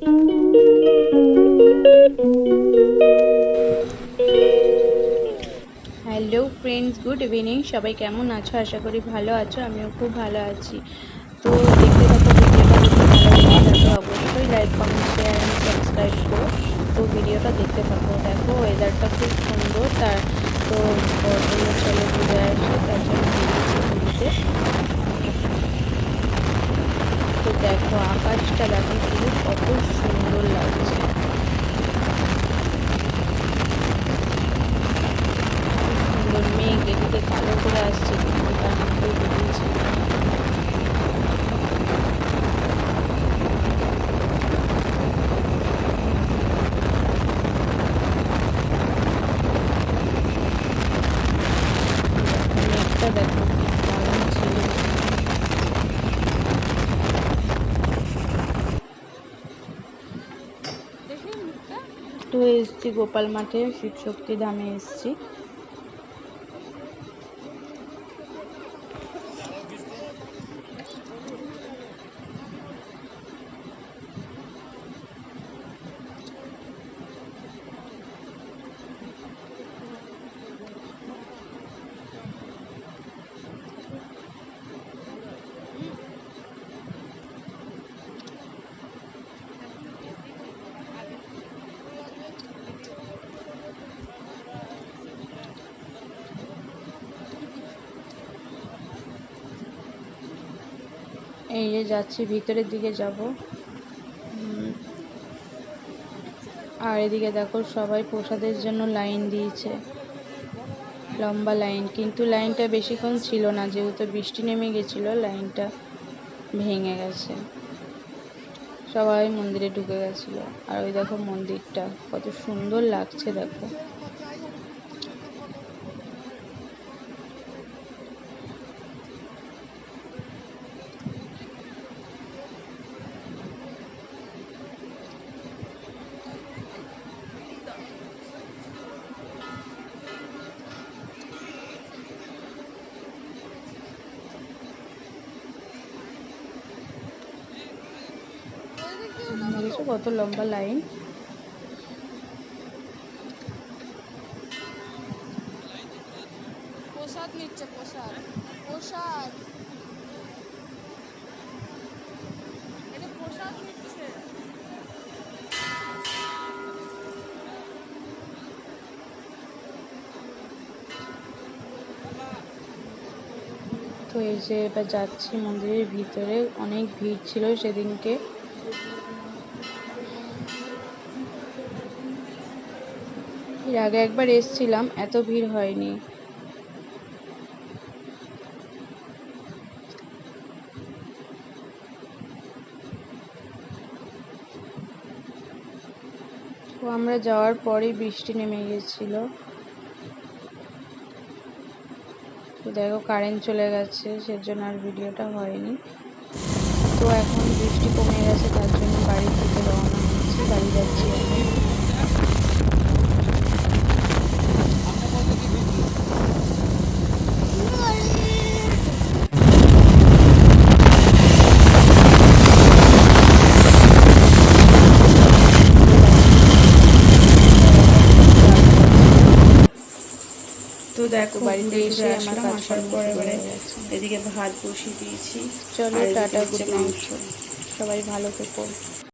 Hello friends, good evening. সবাই কেমন আছো? আশা করি ভালো আছো। আমিও খুব ভালো আছি। তো দেখতে থাকো ভিডিওটা, যদি ভালো লেগে থাকে অবশ্যই like, comment, share and subscribe করো। তো ভিডিওটা দেখতে থাকো। দেখো ওয়েদারটা খুব সুন্দর, তার তো বললো চলো ঘুরে আসি, তার জন্য বেরিয়েছি ঘুরতে। তো দেখো আকাশটা দেখো শুধু কত সুন্দর লাগছে, সুন্দর মেঘ এদিকে কালো করে আসছে, কিন্তু তার মধ্যেও বেরিয়েছে। মেঘটা দেখো দারুণ ছিল। তো এসছি গোপাল মাঠে, শিবশক্তি ধামে এসছি। এই যে যাচ্ছি, ভিতরের দিকে যাব। আর এদিকে দেখো সবাই প্রসাদের জন্য লাইন দিয়েছে, লম্বা লাইন। কিন্তু লাইনটা বেশিক্ষণ ছিল না, যেহেতু বৃষ্টি নেমে গেছিল লাইনটা ভেঙে গেছে, সবাই মন্দিরে ঢুকে গেছিল। আর ওই দেখো মন্দিরটা কত সুন্দর লাগছে দেখো। দেখেছো কত লম্বা লাইন। প্রসাদ নিচ্ছে, প্রসাদ প্রসাদ এটা প্রসাদ নিচ্ছে। তো এই যে এবার যাচ্ছি মন্দিরের ভিতরে, অনেক ভিড় ছিল সেদিনকে। এর আগে একবার এসেছিলাম, এত ভিড় হয়নি। তো আমরা যাওয়ার পরেই বৃষ্টি নেমে গেছিল। তো দেখো কারেন্ট চলে গেছে, সেজন্য আর ভিডিওটা হয়নি। তো এখন বৃষ্টি কমে গেছে, তার জন্য বাড়ির দিকে রওনা হচ্ছি, বাড়ি যাচ্ছি এখন। তো দেখো বাড়িতে ঘুরে এসে টুরে আমার আসলাম, আসার কাজকর্ম পরে শুরু এবারে হয়ে গেছে। এদিকে ভাত বসিয়ে দিয়েছি। চলো আর এদিকে টাটা, হচ্ছে গুড নাইট, মাংস। সবাই ভালো থেকো।